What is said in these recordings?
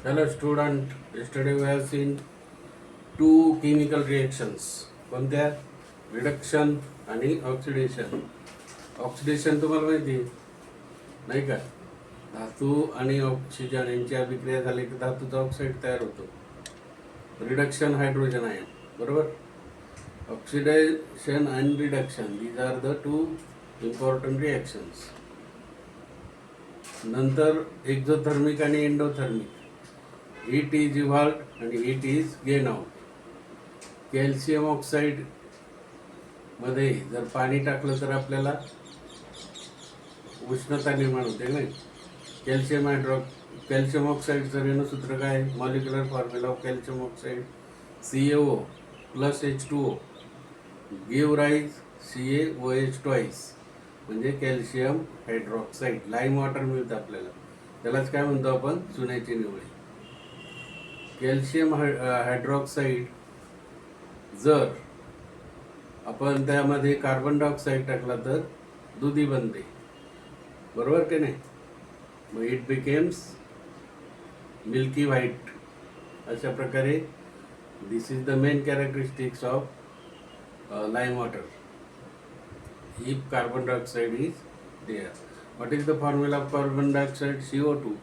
Hello student, yesterday we have seen two chemical reactions. कोणत्या? Reduction आणि oxidation. Oxidation तुम्हाला माहिती आहे नाही का? धातू आणि ऑक्सिजन यांची अभिक्रिया झाली की धातूचा ऑक्साईड तयार होतो. रिडक्शन हायड्रोजन आयन, बरोबर. Oxidation and reduction, these are the two important reactions. नंतर एक्झोथर्मिक आणि एंडोथर्मिक. हीट इज इव्हॉल्व्ड आणि heat is gain out. Calcium oxide मध्ये जर पाणी टाकलं तर आपल्याला उष्णता निर्माण होते नाही. कॅल्शियम ऑक्साईडचं रेणुसूत्र काय आहे? Molecular formula of calcium oxide CaO plus H2O give rise CaOH twice, म्हणजे कॅल्शियम हायड्रॉक्साईड. लाईम वॉटर मिळतं आपल्याला, त्यालाच काय म्हणतो आपण? चुन्याची निवळी. कॅल्शियम हायड्रॉक्साईड जर आपण त्यामध्ये कार्बन डायऑक्साईड टाकला तर दुधी बनते, बरोबर की नाही? मग इट बिकेम्स मिल्की व्हाईट. अशा प्रकारे this is the main characteristics of lime water if carbon dioxide is there. What is the formula of carbon dioxide? CO2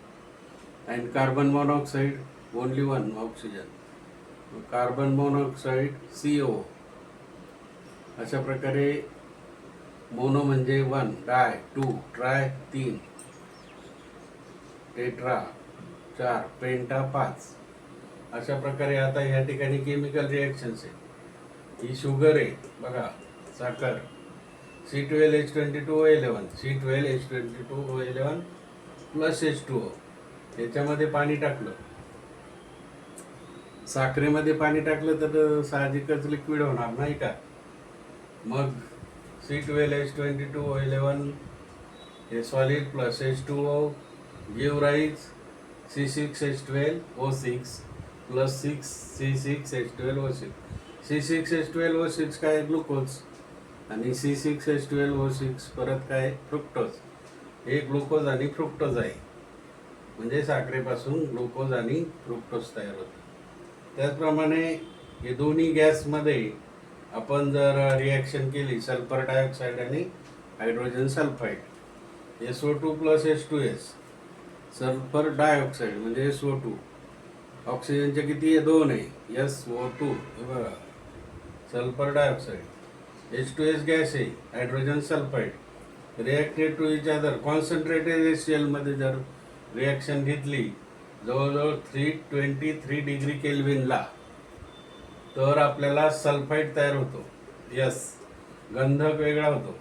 and carbon monoxide only one oxygen. Carbon monoxide CO. अशा प्रकारे mono म्हणजे 1, डाय 2, try 3, tetra 4, पेंटा 5. अशा प्रकारे आता ह्या ठिकाणी chemical reactions आहे. ही शुगर आहे बघा, साखर. C12H22O11 C12H22O11 plus H2O. याच्यामध्ये पाणी टाकलं, साखरेमध्ये पाणी टाकलं तर साहजिकच लिक्विड होणार नाही का? मग C12H22O11 हे solid plus H2O give rise C6H12O6 plus 6 C6H12O6. C6H12O6 काय? ग्लुकोज. आणि C6H12O6 परत काय? फ्रुक्टोज. हे ग्लुकोज आणि फ्रुक्टोज आहे, म्हणजे साखरेपासून ग्लुकोज आणि फ्रुक्टोज तयार होते. त्याचप्रमाणे हे दोन्ही गॅसमध्ये आपण जर रिॲक्शन केली, सल्फर डायऑक्साईड आणि hydrogen sulphide, SO2 plus H2S. Sulphur dioxide म्हणजे SO2. ऑक्सिजनचे किती आहे? 2 आहे, SO2. हे बघा, सल्फर डायऑक्साईड. H2S गॅस आहे, hydrogen sulphide. Reacted to each other. Concentrated HCl मध्ये जर रिॲक्शन घेतली जवळजवळ 323 डिग्री केल्विनला, तर आपल्याला सल्फाईड तयार होतो. यस, गंधक वेगळा होतो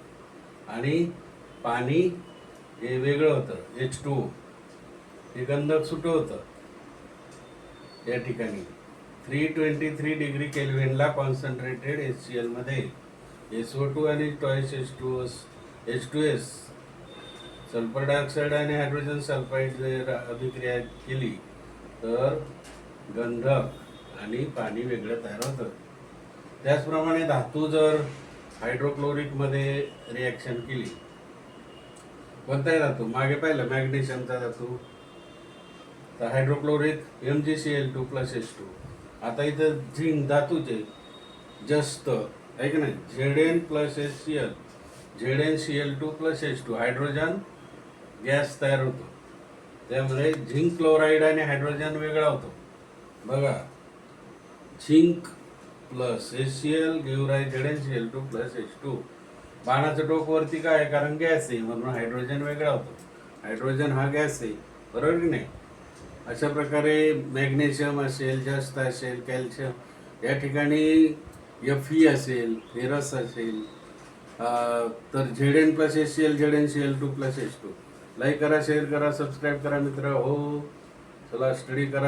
आणि पाणी हे वेगळं होतं, H2O. हे गंधक सुटं होतं. या ठिकाणी 323 डिग्री केल्विनला कॉन्सन्ट्रेटेड HCl मध्ये SO2 आणि ट्वाईस H2S सल्फर डायऑक्साईड आणि हायड्रोजन सल्फाईड जर अभिक्रिया केली तर गंधक आणि पाणी वेगळं तयार होतं. त्याचप्रमाणे धातू जर हायड्रोक्लोरिकमध्ये रिॲक्शन केली, कोणताही धातू, मागे पाहिलं मॅग्नेशियमचा धातू, तर हायड्रोक्लोरिक MgCl2 प्लस H2. आता इथं झिंक धातूचे जास्त आहे की नाही, Zn plus HCl, ZnCl2 plus H2, hydrogen gas तयार होतो. त्यामुळे झिंक क्लोराईड आणि हायड्रोजन वेगळा होतो. बघा, zinc plus HCl give rise ZnCl2 plus H2. बाणाचं टोक वरती काय आहे? कारण गॅस आहे म्हणून हायड्रोजन वेगळा होतो. हायड्रोजन हा गॅस आहे, बरोबर की नाही? अशा प्रकारे मॅग्नेशियम असेल, जास्त असेल, कॅल्शियम, या ठिकाणी Fe असेल, फेरस असेल, तर Zn plus HCl ZnCl2 plus H2. Like करा, शेअर करा, सबस्क्राईब करा मित्र हो. चला स्टडी करा.